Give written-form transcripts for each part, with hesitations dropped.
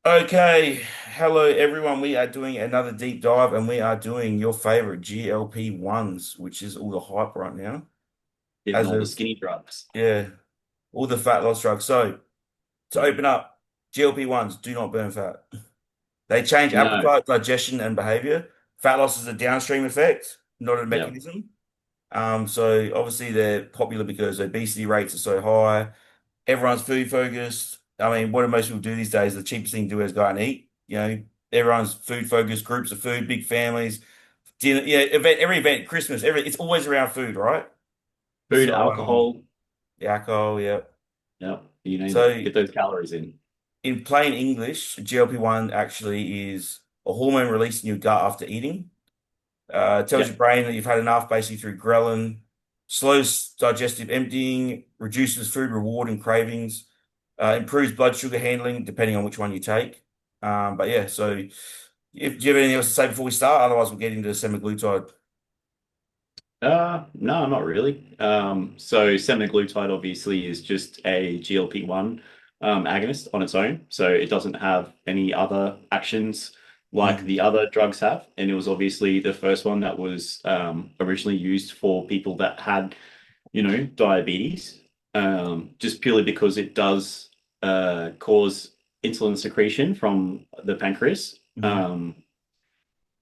Okay, hello everyone. We are doing another deep dive and we are doing your favorite GLP1s, which is all the hype right now. Getting As all the of, skinny drugs. yeah, all the fat loss drugs. So, to open up, GLP1s do not burn fat. They change No. appetite, digestion, and behavior. Fat loss is a downstream effect, not a Yep. mechanism. So obviously they're popular because obesity rates are so high. Everyone's food focused. I mean, what do most people do these days? The cheapest thing to do is go out and eat. Everyone's food focused, groups of food, big families, dinner, every event, Christmas, it's always around food, right? Food, So, alcohol. the alcohol, yeah. Yep. You name it. So Get those calories in. in plain English, GLP-1 actually is a hormone released in your gut after eating. It tells your Yep. brain that you've had enough, basically through ghrelin, slows digestive emptying, reduces food reward and cravings, improves blood sugar handling, depending on which one you take. But yeah, so if do you have anything else to say before we start? Otherwise, we'll get into semaglutide. No, not really. So semaglutide obviously is just a GLP-1 agonist on its own. So it doesn't have any other actions like Mm. the other drugs have. And it was obviously the first one that was originally used for people that had, diabetes, just purely because it does cause insulin secretion from the pancreas. Mm.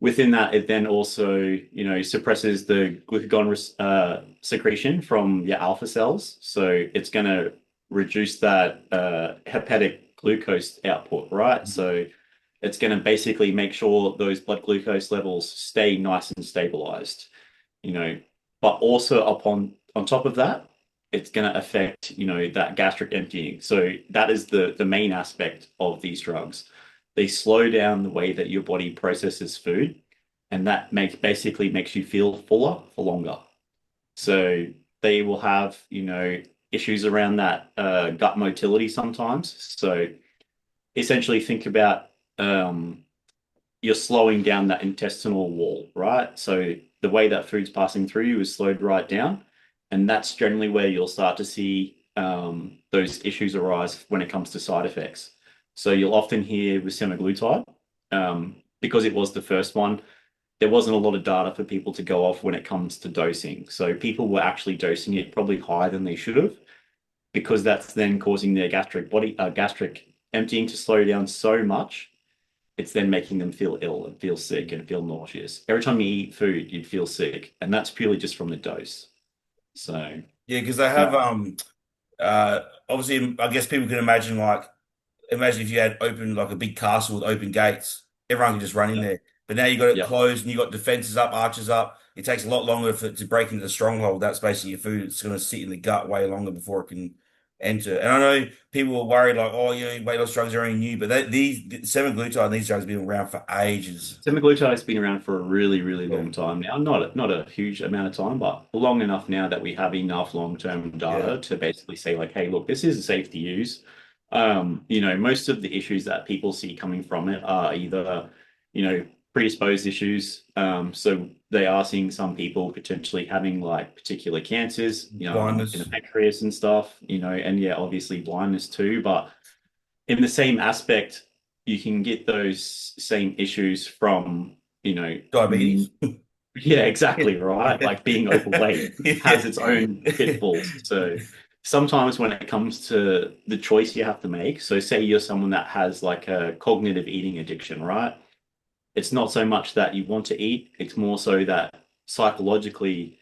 Within that, it then also, suppresses the glucagon secretion from your alpha cells. So it's going to reduce that hepatic glucose output, right? Mm. So it's going to basically make sure those blood glucose levels stay nice and stabilized, you know. But also on top of that, it's going to affect, that gastric emptying. So that is the main aspect of these drugs. They slow down the way that your body processes food, and that basically makes you feel fuller for longer. So they will have, issues around that gut motility sometimes. So essentially think about you're slowing down that intestinal wall, right? So the way that food's passing through you is slowed right down. And that's generally where you'll start to see those issues arise when it comes to side effects. So you'll often hear with semaglutide, because it was the first one, there wasn't a lot of data for people to go off when it comes to dosing. So people were actually dosing it probably higher than they should have, because that's then causing their gastric emptying to slow down so much it's then making them feel ill and feel sick and feel nauseous. Every time you eat food, you'd feel sick, and that's purely just from the dose. So, Yeah, because they uh, have obviously I guess people can imagine imagine if you had open like a big castle with open gates, everyone can just run in yeah, there. But now you got it yeah, closed and you got defenses up, arches up. It takes a lot longer for it to break into the stronghold. That's basically your food. It's going to sit in the gut way longer before it can enter. And I know people were worried like, oh, weight loss drugs are only new, but semaglutide and these drugs have been around for ages. semaglutide has been around for a really, really Yeah, long time now. Not a huge amount of time, but long enough now that we have enough long-term yeah. data to basically say like, hey, look, this is safe to use. Most of the issues that people see coming from it are either, predisposed issues. So they are seeing some people potentially having like particular cancers, in the Blindness. pancreas and stuff, and yeah, obviously blindness too. But in the same aspect, you can get those same issues from, Diabetes. yeah, exactly, right? Like being overweight has its own Yeah. pitfalls. So sometimes when it comes to the choice you have to make, so say you're someone that has like a cognitive eating addiction, right? It's not so much that you want to eat, it's more so that psychologically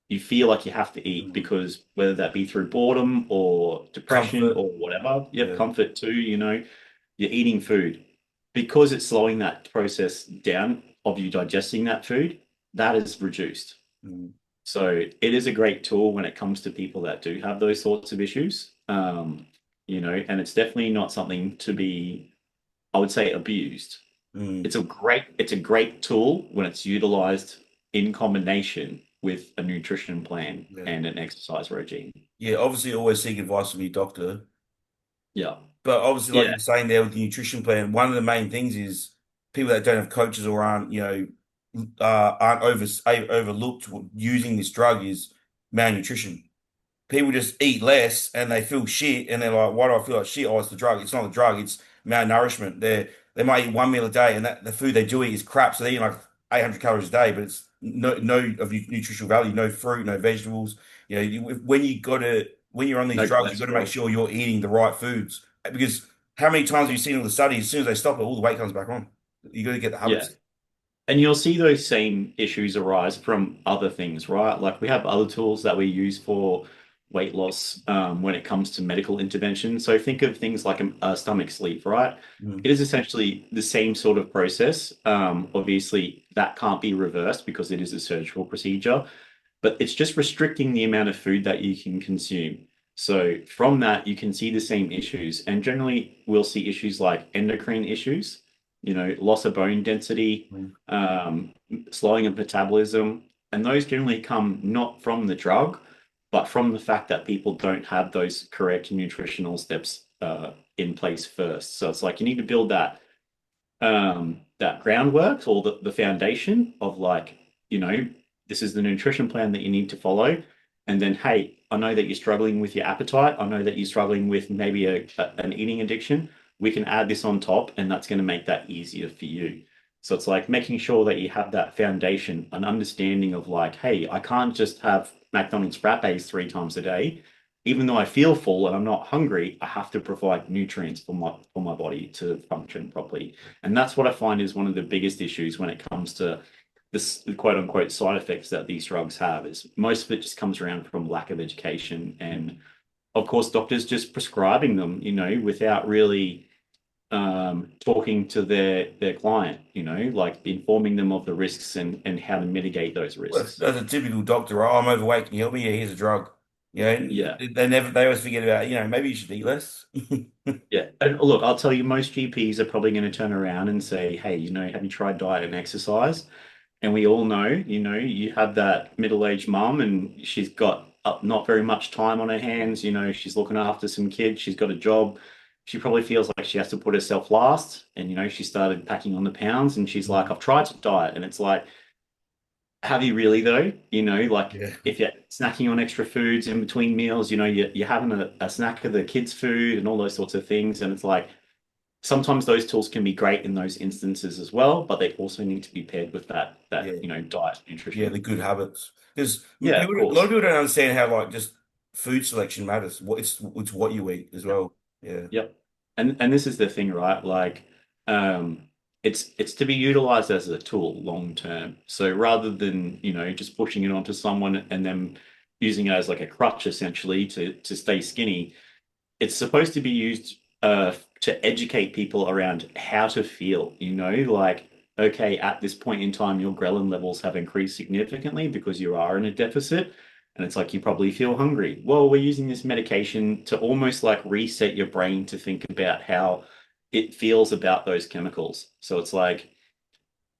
you feel like you have to eat Mm. because whether that be through boredom or depression Comfort. or whatever, you have Yeah. comfort too, you're eating food because it's slowing that process down of you digesting that food, that is reduced. Mm. So it is a great tool when it comes to people that do have those sorts of issues. And it's definitely not something to be, I would say, abused. Mm. It's a great tool when it's utilized in combination with a nutrition plan Yeah. and an exercise regime. Yeah, obviously always seek advice from your doctor. Yeah. But obviously, like Yeah. you're saying there with the nutrition plan, one of the main things is people that don't have coaches or aren't overlooked using this drug is malnutrition. People just eat less and they feel shit and they're like, why do I feel like shit? Oh, it's the drug. It's not the drug. It's malnourishment. They might eat one meal a day, and that the food they do eat is crap. So they're eating like 800 calories a day, but it's no of nutritional value, no fruit, no vegetables. You know, when you're on these No drugs, you've got to make cholesterol. sure you're eating the right foods because how many times have you seen all the studies? As soon as they stop it, all the weight comes back on. You got to get the Yeah. habits. And you'll see those same issues arise from other things, right? Like we have other tools that we use for weight loss when it comes to medical intervention. So think of things like a stomach sleeve, right? Mm. It is essentially the same sort of process. Obviously, that can't be reversed because it is a surgical procedure, but it's just restricting the amount of food that you can consume. So from that, you can see the same issues. And generally, we'll see issues like endocrine issues, loss of bone density, Mm. slowing of metabolism. And those generally come not from the drug, but from the fact that people don't have those correct nutritional steps in place first. So it's like you need to build that groundwork or the foundation of like, you know, this is the nutrition plan that you need to follow. And then, hey, I know that you're struggling with your appetite. I know that you're struggling with maybe an eating addiction. We can add this on top, and that's going to make that easier for you. So it's like making sure that you have that foundation, an understanding of like, hey, I can't just have McDonald's frappes 3 times a day. Even though I feel full and I'm not hungry, I have to provide nutrients for my body to function properly. And that's what I find is one of the biggest issues when it comes to this quote unquote side effects that these drugs have is most of it just comes around from lack of education and of course doctors just prescribing them, without really talking to their client, like informing them of the risks and how to mitigate those Well, risks. as a typical doctor, oh, I'm overweight. Can you help me? Yeah, here's a drug. You know, Yeah. they always forget about, maybe you should eat less. Yeah. And look, I'll tell you, most GPs are probably going to turn around and say, hey, have you tried diet and exercise? And we all know, you have that middle-aged mum and she's got not very much time on her hands. She's looking after some kids. She's got a job. She probably feels like she has to put herself last. And, she started packing on the pounds and she's like, Mm. I've tried to diet. And it's like, have you really though? Like Yeah. if you're snacking on extra foods in between meals, you're having a snack of the kids' food and all those sorts of things. And it's like, sometimes those tools can be great in those instances as well, but they also need to be paired with that Yeah. diet Yeah, nutrition. the good habits. Because Yeah, of a lot of course. people don't understand how like just food selection matters. It's what you eat as Yep. well. Yeah. Yep. And this is the thing, right? Like, it's to be utilized as a tool long term. So rather than just pushing it onto someone and then using it as like a crutch essentially to stay skinny, it's supposed to be used to educate people around how to feel, like, okay, at this point in time, your ghrelin levels have increased significantly because you are in a deficit. And it's like you probably feel hungry. Well, we're using this medication to almost like reset your brain to think about how it feels about those chemicals. So it's like,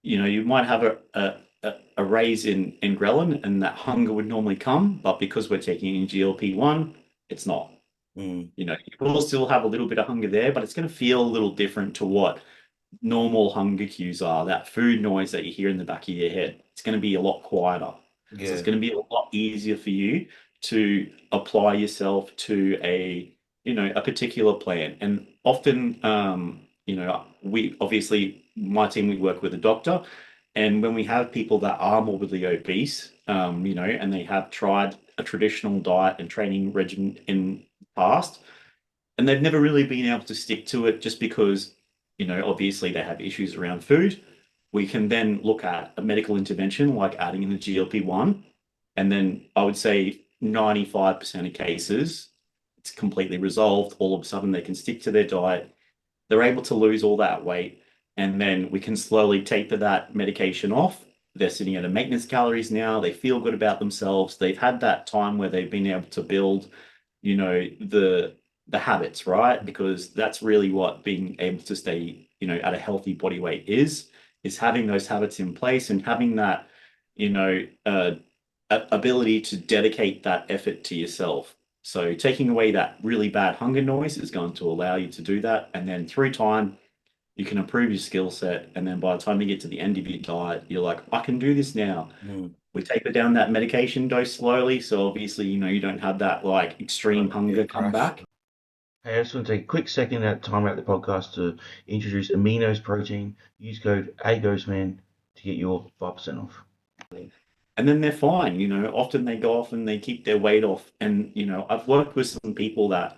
you might have a raise in ghrelin and that hunger would normally come, but because we're taking in GLP-1, it's not. Mm. You will still have a little bit of hunger there, but it's going to feel a little different to what normal hunger cues are. That food noise that you hear in the back of your head, it's going to be a lot quieter. So it's Yeah. going to be a lot easier for you to apply yourself to a particular plan. And often, we obviously, my team, we work with a doctor. And when we have people that are morbidly obese, and they have tried a traditional diet and training regimen in the past, and they've never really been able to stick to it just because, obviously they have issues around food. We can then look at a medical intervention like adding in the GLP-1. And then I would say 95% of cases, it's completely resolved. All of a sudden, they can stick to their diet. They're able to lose all that weight. And then we can slowly taper that medication off. They're sitting at a maintenance calories now. They feel good about themselves. They've had that time where they've been able to build the habits, right? Because that's really what being able to stay, at a healthy body weight is having those habits in place and having that, you know, uh, ability to dedicate that effort to yourself. So taking away that really bad hunger noise is going to allow you to do that. And then through time, you can improve your skill set. And then by the time you get to the end of your diet, you're like, I can do this now. Mm. We taper down that medication dose slowly. So obviously, you don't have that like extreme Yeah, hunger come crash. back. Hey, I just want to take a quick second at time out the podcast to introduce Amino's protein. Use code AGHOSTMAN to get your 5% off. And then they're fine. Often they go off and they keep their weight off. And, I've worked with some people that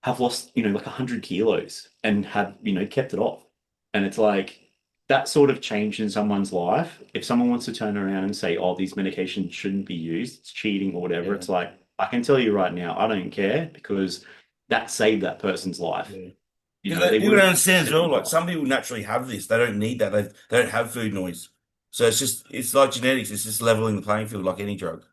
have lost, like 100 kilos and have, kept it off. And it's like that sort of change in someone's life. If someone wants to turn around and say, oh, these medications shouldn't be used, it's cheating or whatever, Yeah, it's like, I can tell you right now, I don't care because that saved that person's life. yeah. They Because would people have don't been understand as well. Like 75. some people naturally have this. They don't need that. They don't have food noise. So it's like genetics. It's just leveling the playing field like any drug.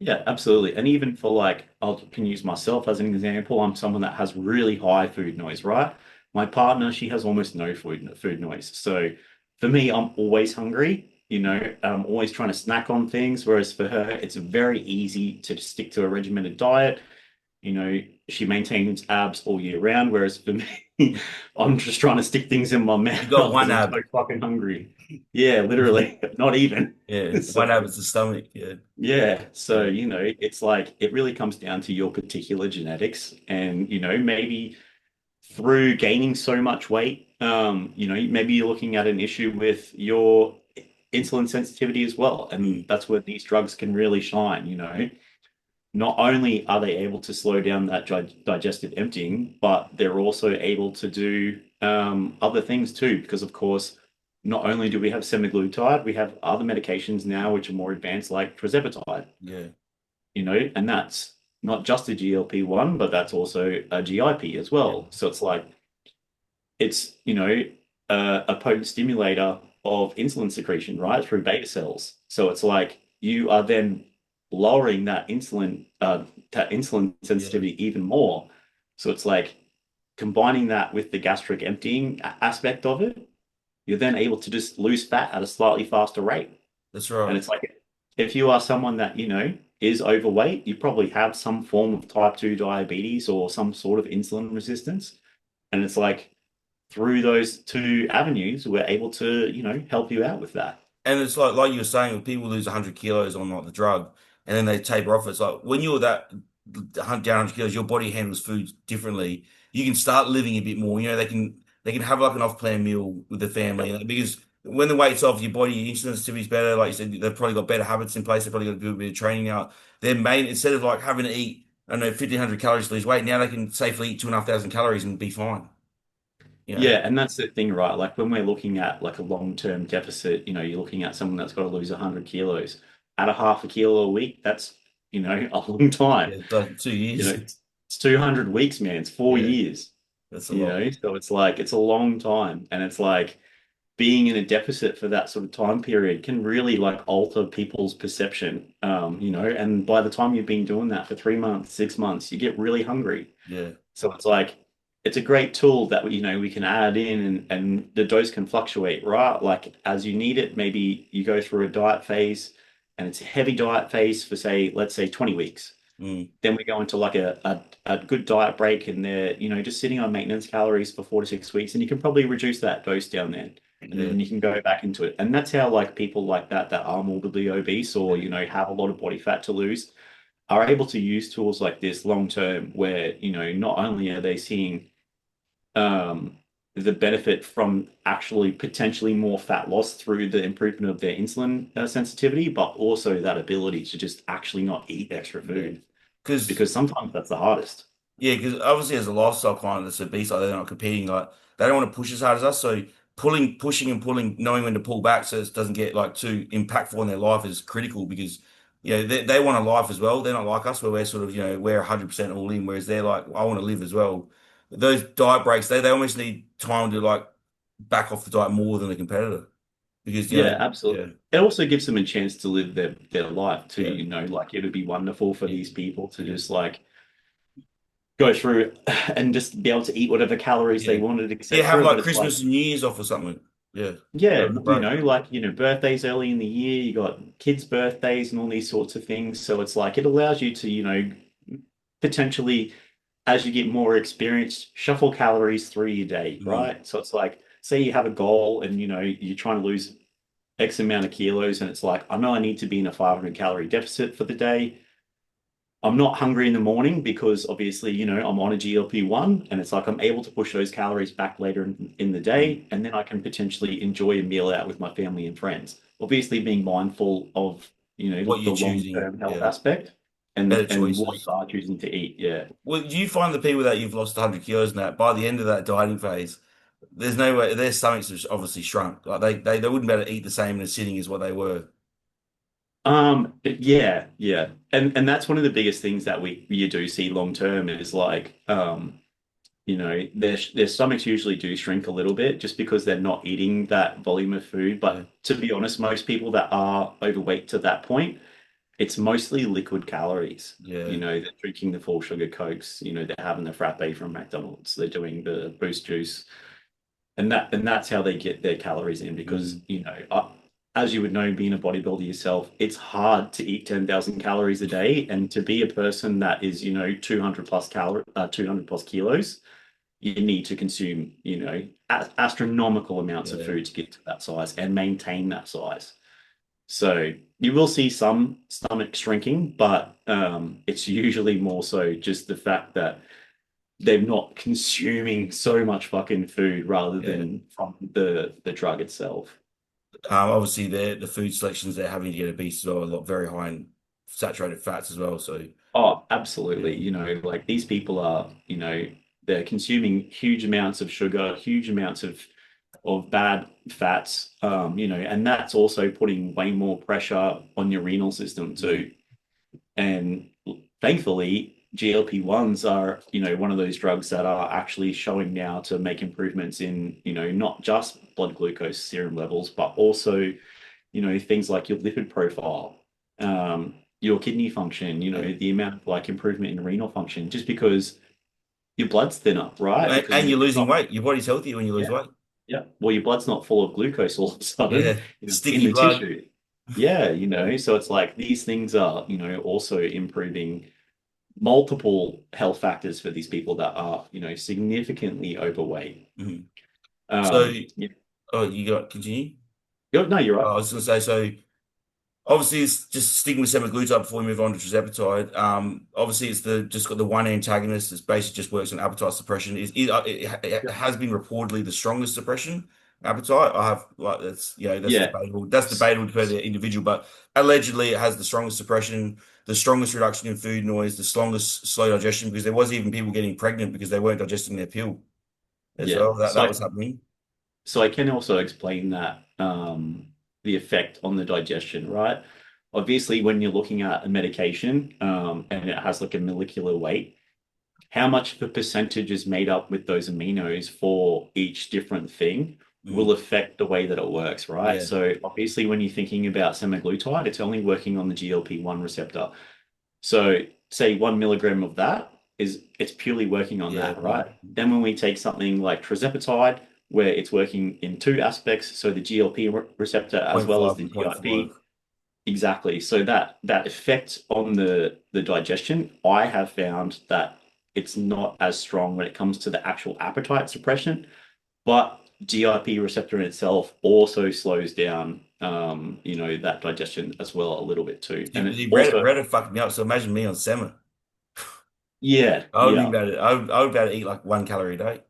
Yeah, absolutely. And even for like, I can use myself as an example. I'm someone that has really high food noise, right? My partner, she has almost no food noise. So for me, I'm always hungry, I'm always trying to snack on things. Whereas for her, it's very easy to stick to a regimented diet. You know, she maintains abs all year round. Whereas for me, I'm just trying to stick things in my You got mouth because one I'm ab. so fucking hungry. Yeah, literally, not even. Yeah, So. one ab is the stomach. Yeah, Yeah, so yeah, it's like it really comes down to your particular genetics, and maybe through gaining so much weight, maybe you're looking at an issue with your insulin sensitivity as well, and mm, that's where these drugs can really shine. Not only are they able to slow down that digestive emptying, but they're also able to do other things too, because of course, not only do we have semaglutide, we have other medications now which are more advanced, like tirzepatide, yeah, and that's not just a GLP-1, but that's also a GIP as yeah. well. So it's like it's a potent stimulator of insulin secretion, right, through beta cells. So it's like you are then lowering that insulin Yeah. sensitivity even more. So it's like combining that with the gastric emptying aspect of it, you're then able to just lose fat at a slightly faster rate. That's And right. it's like if you are someone that, is overweight, you probably have some form of type 2 diabetes or some sort of insulin resistance. And it's like through those two avenues, we're able to, help you out with that. And it's like you were saying, when people lose 100 kilos on like the drug, and then they taper off. It's like when you're that down 100 kilos, your body handles food differently. You can start living a bit more. They can have like an off-plan meal with the family, Yep. because when the weight's off, your body, your insulin sensitivity is better. Like you said, they've probably got better habits in place. They've probably got a good bit of training now. Their main, instead of like having to eat, I don't know, 1,500 calories to lose weight, now they can safely eat 2,500 calories and be fine. You know, Yeah, and that's the thing, right? Like when we're looking at like a long-term deficit, you're looking at someone that's got to lose 100 kilos at a half a kilo a week. That's, a long time. yeah, it's like 2 years. It's 200 weeks, man. It's four Yeah, years, that's a lot. so it's like it's a long time. And it's like being in a deficit for that sort of time period can really like alter people's perception. And by the time you've been doing that for 3 months, 6 months, you get really hungry. Yeah. So it's like it's a great tool that we can add in, and the dose can fluctuate, right? Like as you need it, maybe you go through a diet phase and it's a heavy diet phase for say, let's say 20 weeks. Mm. Then we go into like a good diet break and they're, just sitting on maintenance calories for 4 to 6 weeks, and you can probably reduce that dose down there. And Yeah. then you can go back into it. And that's how like people like that are morbidly obese or, have a lot of body fat to lose are able to use tools like this long term where, not only are they seeing um, the benefit from actually potentially more fat loss through the improvement of their insulin sensitivity, but also that ability to just actually not eat extra Yeah. food Because because sometimes that's the hardest. Yeah, because obviously as a lifestyle client that's obese, like they're not competing, like they don't want to push as hard as us. So pushing and pulling, knowing when to pull back so it doesn't get like too impactful in their life is critical, because they want a life as well. They're not like us where we're sort of, we're 100% all in, whereas they're like, I want to live as well. Those diet breaks, they almost need time to like back off the diet more than a competitor, because Yeah, yeah, absolutely. It also gives them a chance to live their life too, yeah, like it would be wonderful for yeah, these people to yeah, just like go through and just be able to eat whatever calories they yeah, wanted, yeah. Have etc. But like it's like Christmas and New Year's off or something. Yeah, yeah, have a break. like, birthdays early in the year, you got kids' birthdays and all these sorts of things. So it's like it allows you to, potentially, as you get more experience, shuffle calories through your day, Mm. right? So it's like, say you have a goal and, you're trying to lose X amount of kilos, and it's like, I know I need to be in a 500 calorie deficit for the day. I'm not hungry in the morning because obviously, I'm on a GLP-1 and it's like I'm able to push those calories back later in the Mm. day, and then I can potentially enjoy a meal out with my family and friends. Obviously being mindful of, What the you're choosing, long-term health yeah, aspect better and what choices. you are choosing to eat. Yeah. Well, do you find the people that you've lost 100 kilos and that by the end of that dieting phase, there's no way their stomachs have obviously shrunk. Like they wouldn't be able to eat the same in a sitting as what they were. Yeah, yeah. And that's one of the biggest things that we you do see long term is like their stomachs usually do shrink a little bit just because they're not eating that volume of food. Yeah, But to be honest, most people that are overweight to that point, it's mostly liquid calories. yeah, They're drinking the full sugar Cokes, they're having the frappe from McDonald's, they're doing the boost juice, and that's how they get their calories in because mm, as you would know, being a bodybuilder yourself, it's hard to eat 10,000 calories a day, and to be a person that is 200 plus 200 plus kilos, you need to consume astronomical amounts of yeah. food to get to that size and maintain that size. So you will see some stomach shrinking, but it's usually more so just the fact that they're not consuming so much fucking food rather Yeah. than from the drug itself. Obviously, the food selections they're having to get obese as well, a lot very high in saturated fats as well. So Oh, yeah, absolutely. Like these people are, they're consuming huge amounts of sugar, huge amounts of bad fats, and that's also putting way more pressure on your renal system mm, too. And thankfully, GLP-1s are, one of those drugs that are actually showing now to make improvements in, not just blood glucose serum levels, but also, things like your lipid profile, your kidney function, yeah. the amount of like improvement in renal function, just because your blood's thinner, right? Because And you're you're losing not, weight. Your body's healthier when you lose yeah, weight. yeah. Well, your blood's not full of glucose all of a sudden, Yeah, in sticky the blood. tissue. Yeah, so it's like these things are, also improving multiple health factors for these people that are, significantly overweight. Mhm. So, Yeah. oh, you got continue. No, you're Oh, right. I was going to say so. Obviously, it's just sticking with semaglutide before we move on to tirzepatide. Obviously, it's the just got the one antagonist. It's basically just works on appetite suppression. It has been reportedly the strongest suppression appetite. I have like that's Yeah. debatable. That's debatable per the individual, but allegedly it has the strongest suppression, the strongest reduction in food noise, the strongest slow digestion. Because there was even people getting pregnant because they weren't digesting their pill as Yeah. well. That was happening. So I can also explain that the effect on the digestion, right? Obviously, when you're looking at a medication and it has like a molecular weight, how much of a percentage is made up with those aminos for each different thing will Mm, affect the way that it works, right? yeah, So obviously, when you're thinking about semaglutide, it's only working on the GLP-1 receptor. So say 1 milligram of that it's purely working on yeah, that, right. right? Then when we take something like tirzepatide, where it's working in two aspects, so the GLP receptor as Point well as five the and point five. GIP, exactly. So that effect on the digestion, I have found that it's not as strong when it comes to the actual appetite suppression, but GIP receptor in itself also slows down that digestion as well a little bit too. And it See, also, Reddit fucked me up. So imagine me on sema. yeah, I would be yeah. about to, I would be able to eat like 1 calorie a day.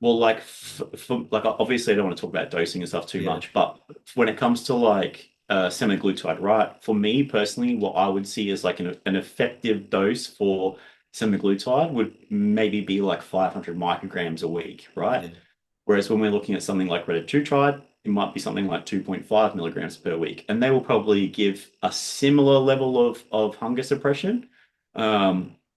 Well, like for like obviously I don't want to talk about dosing and stuff too Yeah. much, but when it comes to like semaglutide, right? For me personally, what I would see as like an effective dose for semaglutide would maybe be like 500 micrograms a week, right? Yeah. Whereas when we're looking at something like retatrutide, it might be something like 2.5 milligrams per week, and they will probably give a similar level of hunger suppression.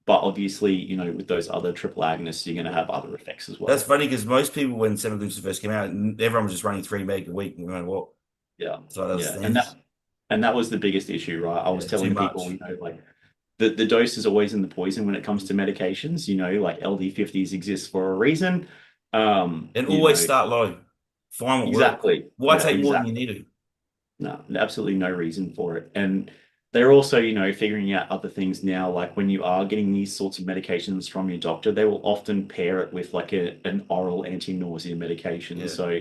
But obviously, with those other triple agonists, you're going to have other effects as That's well. funny because most people, when semaglutide first came out, everyone was just running 3 meg a week, no matter what. Yeah, So that was yeah, and standards. that was the biggest issue, right? I was Yeah, too telling people, much. like the dose is always in the poison when it comes to medications. Like LD50s exist for a reason. Um, And you always know, start low. Find what works. exactly. Why Yeah, take more than you exactly. need to? No, absolutely no reason for it. And they're also, figuring out other things now. Like when you are getting these sorts of medications from your doctor, they will often pair it with like an oral anti-nausea medication. Yeah. So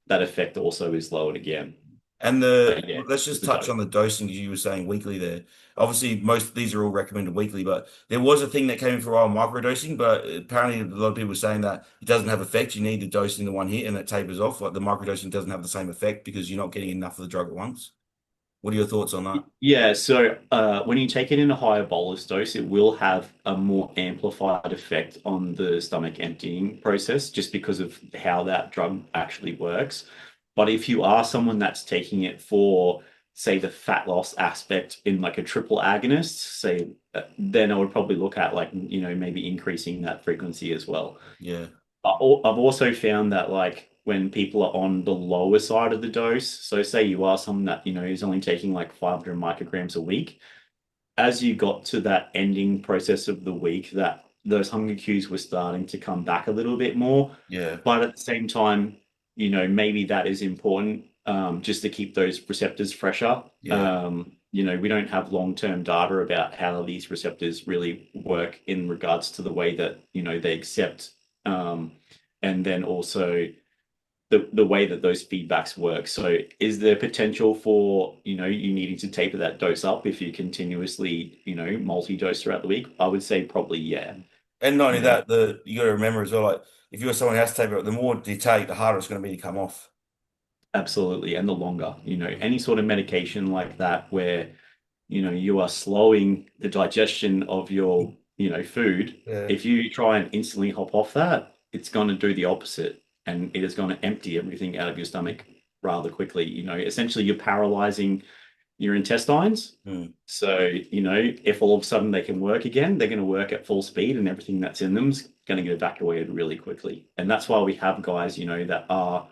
that effect also is lowered again. And But yeah, let's just just the touch dose. on the dosing as you were saying weekly there. Obviously, most of these are all recommended weekly, but there was a thing that came in for a while, microdosing, but apparently a lot of people were saying that it doesn't have effect. You need the dose in the one hit and it tapers off. Like the microdosing doesn't have the same effect because you're not getting enough of the drug at once. What are your thoughts on that? Yeah, so when you take it in a higher bolus dose, it will have a more amplified effect on the stomach emptying process just because of how that drug actually works. But if you are someone that's taking it for, say, the fat loss aspect in like a triple agonist, say, then I would probably look at like, maybe increasing that frequency as well. Yeah, I've also found that like when people are on the lower side of the dose, so say you are someone that, is only taking like 500 micrograms a week, as you got to that ending process of the week, that those hunger cues were starting to come back a little bit more. yeah, But at the same time, maybe that is important just to keep those receptors fresher. yeah. We don't have long-term data about how these receptors really work in regards to the way that, they accept and then also the way that those feedbacks work. So is there potential for, you needing to taper that dose up if you continuously, multi-dose throughout the week? I would say probably yeah. And not only You know, that, the you got to remember as well, like if you're someone who has to taper it, the more you take, the harder it's going to be to come off. absolutely. And the longer, any sort of medication like that where, you are slowing the digestion of your, food. Yeah, If you try and instantly hop off that, it's going to do the opposite and it is going to empty everything out of your stomach rather quickly. Essentially you're paralyzing your intestines. mm, So, if all of a sudden they can work again, they're going to work at full speed and everything that's in them is going to get evacuated really quickly. And that's why we have guys, that are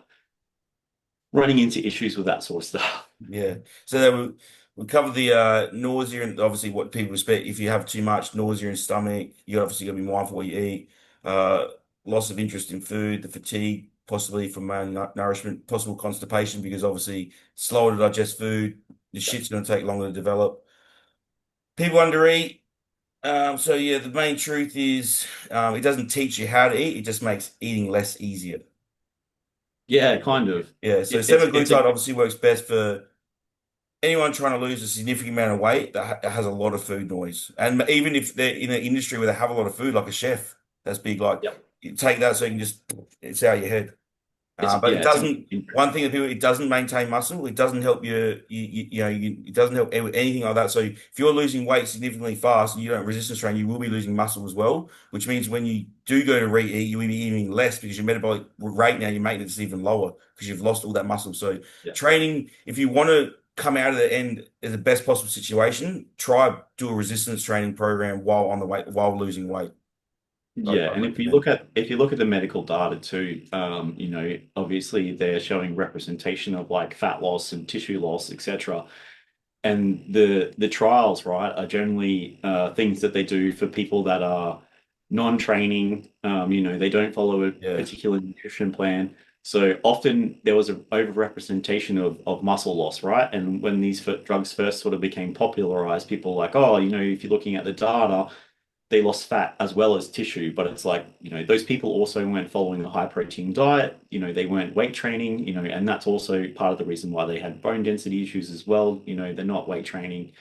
running into issues with that sort of stuff. yeah. So then we covered the nausea and obviously what people expect. If you have too much nausea in stomach, you obviously got to be mindful what you eat. Uh, Loss of interest in food, the fatigue, possibly from malnourishment, possible constipation because obviously slower to digest food. The shit's going to take longer to develop. People undereat. So yeah, the main truth is it doesn't teach you how to eat, it just makes eating less easier. Yeah, kind of. Yeah, so It's semaglutide a obviously works best for anyone trying to lose a significant amount of weight that has a lot of food noise. And even if they're in an industry where they have a lot of food, like a chef, that's big, like yeah, you take that so you can just, it's out your head. But it it's doesn't. One interesting. thing that people, it doesn't maintain muscle. It doesn't help it doesn't help with anything like that. So if you're losing weight significantly fast and you don't resistance train, you will be losing muscle as well. Which means when you do go to re-eat, you will be eating less because your metabolic rate now, your maintenance is even lower because you've lost all that muscle. So Yeah. training, if you want to come out of the end in the best possible situation, try do a resistance training program while on the weight while losing weight. Yeah, I'd and recommend. if you look at the medical data too, obviously they're showing representation of like fat loss and tissue loss, etc. And the trials, right, are generally things that they do for people that are non-training. They don't follow a Yeah, particular nutrition plan. So often there was an overrepresentation of muscle loss, right? And when these drugs first sort of became popularized, people were like, oh, if you're looking at the data, they lost fat as well as tissue. But it's like, those people also weren't following a high protein diet. They weren't weight training, and that's also part of the reason why they had bone density issues as well. They're not weight training.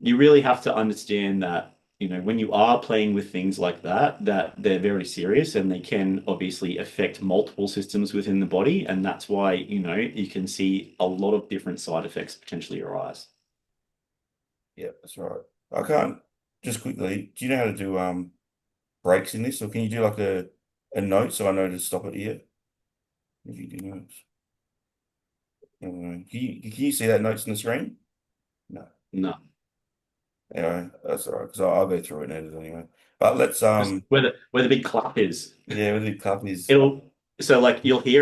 You really have to understand that, when you are playing with things like that, that they're very serious and they can obviously affect multiple systems within the body. And that's why, you can see a lot of different side effects potentially arise. yeah, that's right. I can't just quickly. Do you know how to do breaks in this, or can you do like a note so I know to stop it here? If you do notes, can you see that notes on the screen? No. No. Anyway, that's all right because I'll go through it and edit anyway. But let's Just where the big clap is. yeah, with the companies. It'll so like you'll hear